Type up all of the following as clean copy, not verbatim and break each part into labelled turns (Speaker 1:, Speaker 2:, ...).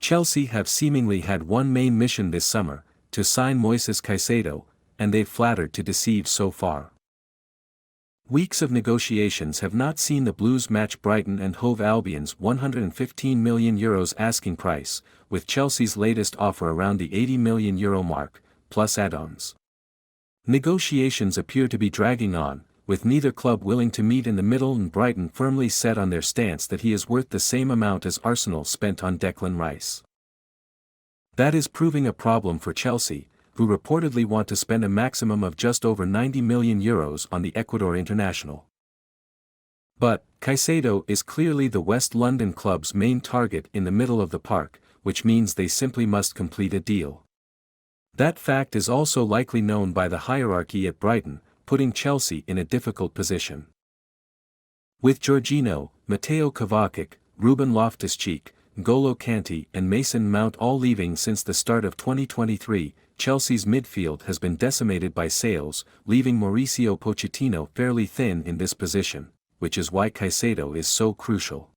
Speaker 1: Chelsea have seemingly had one main mission this summer, to sign Moises Caicedo, and they've flattered to deceive so far. Weeks of negotiations have not seen the Blues match Brighton and Hove Albion's €115 million asking price, with Chelsea's latest offer around the €80 million mark, plus add-ons. Negotiations appear to be dragging on, with neither club willing to meet in the middle and Brighton firmly set on their stance that he is worth the same amount as Arsenal spent on Declan Rice. That is proving a problem for Chelsea, who reportedly want to spend a maximum of just over €90 million on the Ecuador international. But, Caicedo is clearly the West London club's main target in the middle of the park, which means they simply must complete a deal. That fact is also likely known by the hierarchy at Brighton, putting Chelsea in a difficult position. With Jorginho, Mateo Kovacic, Ruben Loftus-Cheek, N'Golo Kanté and Mason Mount all leaving since the start of 2023, Chelsea's midfield has been decimated by sales, leaving Mauricio Pochettino fairly thin in this position, which is why Caicedo is so crucial.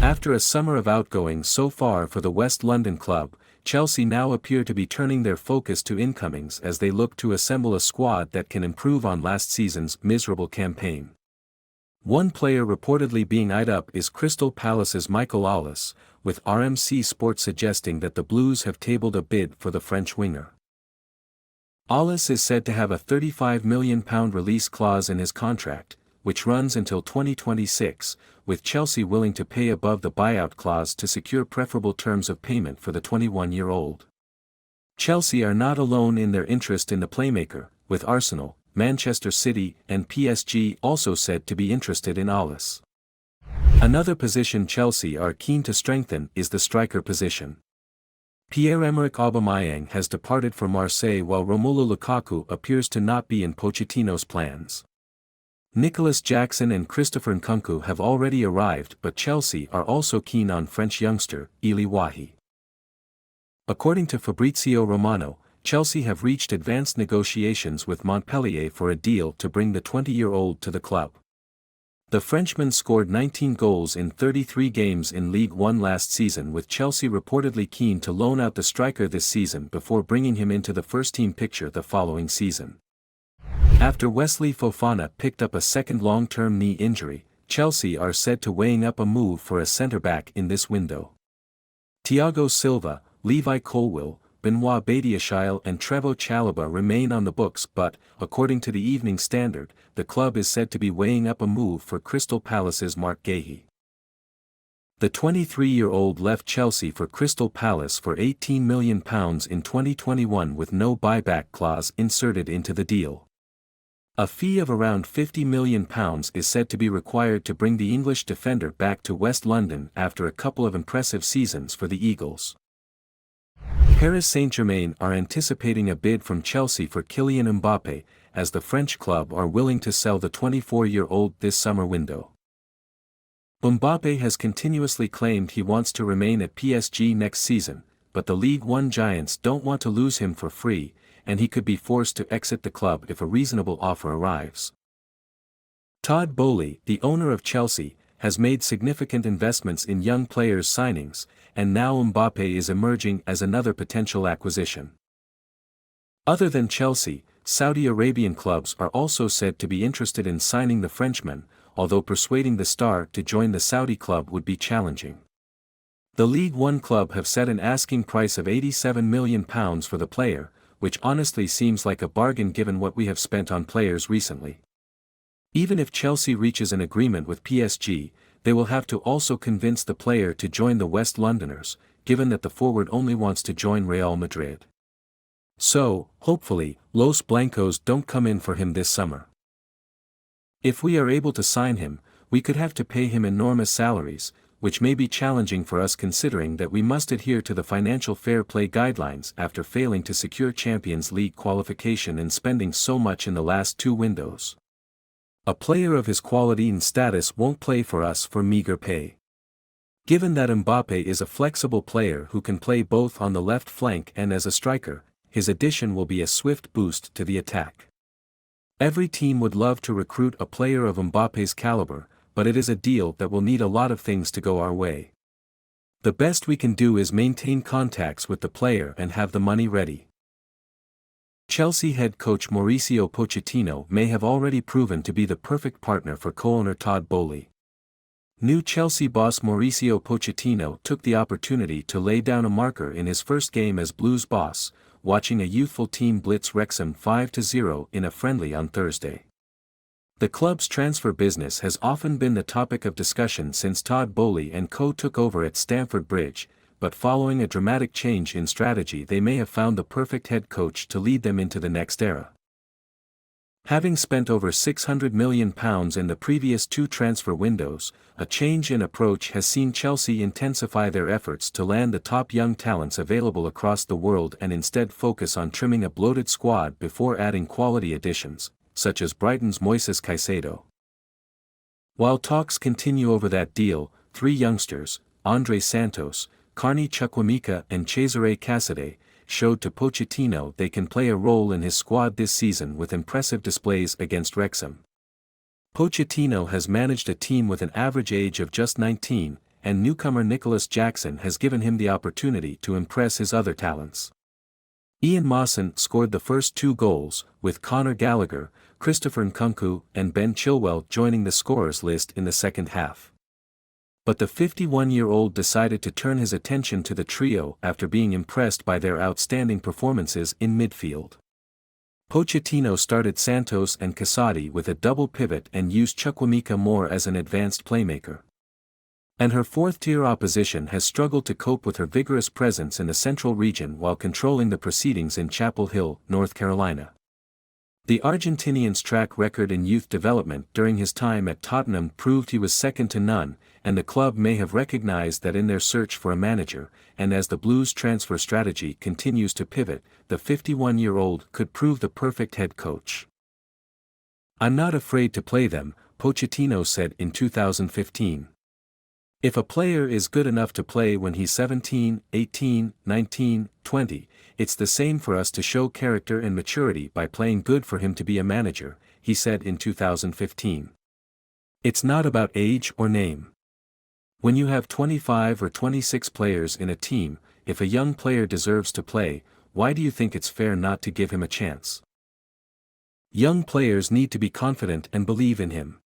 Speaker 1: After a summer of outgoings so far for the West London club, Chelsea now appear to be turning their focus to incomings as they look to assemble a squad that can improve on last season's miserable campaign. One player reportedly being eyed up is Crystal Palace's Michael Olise, with RMC Sport suggesting that the Blues have tabled a bid for the French winger. Olise is said to have a £35 million release clause in his contract, which runs until 2026, with Chelsea willing to pay above the buyout clause to secure preferable terms of payment for the 21-year-old. Chelsea are not alone in their interest in the playmaker, with Arsenal, Manchester City and PSG also said to be interested in Olise. Another position Chelsea are keen to strengthen is the striker position. Pierre-Emerick Aubameyang has departed for Marseille while Romelu Lukaku appears to not be in Pochettino's plans. Nicholas Jackson and Christopher Nkunku have already arrived, but Chelsea are also keen on French youngster, Eli Wahi. According to Fabrizio Romano, Chelsea have reached advanced negotiations with Montpellier for a deal to bring the 20-year-old to the club. The Frenchman scored 19 goals in 33 games in League One last season, with Chelsea reportedly keen to loan out the striker this season before bringing him into the first-team picture the following season. After Wesley Fofana picked up a second long-term knee injury, Chelsea are said to weighing up a move for a centre-back in this window. Thiago Silva, Levi Colwill, Benoit Badiashile and Trevoh Chalobah remain on the books, but, according to the Evening Standard, the club is said to be weighing up a move for Crystal Palace's Mark Guéhi. The 23-year-old left Chelsea for Crystal Palace for £18 million in 2021 with no buyback clause inserted into the deal. A fee of around £50 million is said to be required to bring the English defender back to West London after a couple of impressive seasons for the Eagles. Paris Saint-Germain are anticipating a bid from Chelsea for Kylian Mbappe, as the French club are willing to sell the 24-year-old this summer window. Mbappe has continuously claimed he wants to remain at PSG next season, but the League One giants don't want to lose him for free, and he could be forced to exit the club if a reasonable offer arrives. Todd Boehly, the owner of Chelsea, has made significant investments in young players' signings, and now Mbappe is emerging as another potential acquisition. Other than Chelsea, Saudi Arabian clubs are also said to be interested in signing the Frenchman, although persuading the star to join the Saudi club would be challenging. The League One club have set an asking price of £87 million for the player, which honestly seems like a bargain given what we have spent on players recently. Even if Chelsea reaches an agreement with PSG, they will have to also convince the player to join the West Londoners, given that the forward only wants to join Real Madrid. So, hopefully, Los Blancos don't come in for him this summer. If we are able to sign him, we could have to pay him enormous salaries, which may be challenging for us considering that we must adhere to the financial fair play guidelines after failing to secure Champions League qualification and spending so much in the last two windows. A player of his quality and status won't play for us for meager pay. Given that Mbappe is a flexible player who can play both on the left flank and as a striker, his addition will be a swift boost to the attack. Every team would love to recruit a player of Mbappe's caliber, but it is a deal that will need a lot of things to go our way. The best we can do is maintain contacts with the player and have the money ready. Chelsea head coach Mauricio Pochettino may have already proven to be the perfect partner for co-owner Todd Boehly. New Chelsea boss Mauricio Pochettino took the opportunity to lay down a marker in his first game as Blues boss, watching a youthful team blitz Wrexham 5-0 in a friendly on Thursday. The club's transfer business has often been the topic of discussion since Todd Boehly and co took over at Stamford Bridge, but following a dramatic change in strategy they may have found the perfect head coach to lead them into the next era. Having spent over £600 million in the previous two transfer windows, a change in approach has seen Chelsea intensify their efforts to land the top young talents available across the world and instead focus on trimming a bloated squad before adding quality additions, such as Brighton's Moises Caicedo. While talks continue over that deal, three youngsters, Andre Santos, Carney Chukwuemeka and Cesare Caicedo, showed to Pochettino they can play a role in his squad this season with impressive displays against Wrexham. Pochettino has managed a team with an average age of just 19, and newcomer Nicholas Jackson has given him the opportunity to impress his other talents. Ian Mawson scored the first two goals, with Conor Gallagher, Christopher Nkunku and Ben Chilwell joining the scorers list in the second half. But the 51-year-old decided to turn his attention to the trio after being impressed by their outstanding performances in midfield. Pochettino started Santos and Caicedo with a double pivot and used Chukwuemeka more as an advanced playmaker. And her fourth-tier opposition has struggled to cope with her vigorous presence in the central region while controlling the proceedings in Chapel Hill, North Carolina. The Argentinian's track record in youth development during his time at Tottenham proved he was second to none, and the club may have recognized that in their search for a manager, and as the Blues' transfer strategy continues to pivot, the 51-year-old could prove the perfect head coach. "I'm not afraid to play them," Pochettino said in 2015. "If a player is good enough to play when he's 17, 18, 19, 20, it's the same for us to show character and maturity by playing good for him to be a manager," he said in 2015. "It's not about age or name. When you have 25 or 26 players in a team, if a young player deserves to play, why do you think it's fair not to give him a chance? Young players need to be confident and believe in him.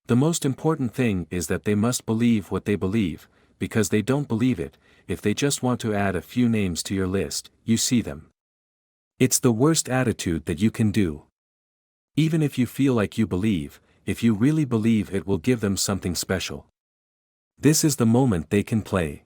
Speaker 1: The most important thing is that they must believe what they believe, because they don't believe it, if they just want to add a few names to your list, you see them. It's the worst attitude that you can do. Even if you feel like you believe, if you really believe it will give them something special. This is the moment they can play."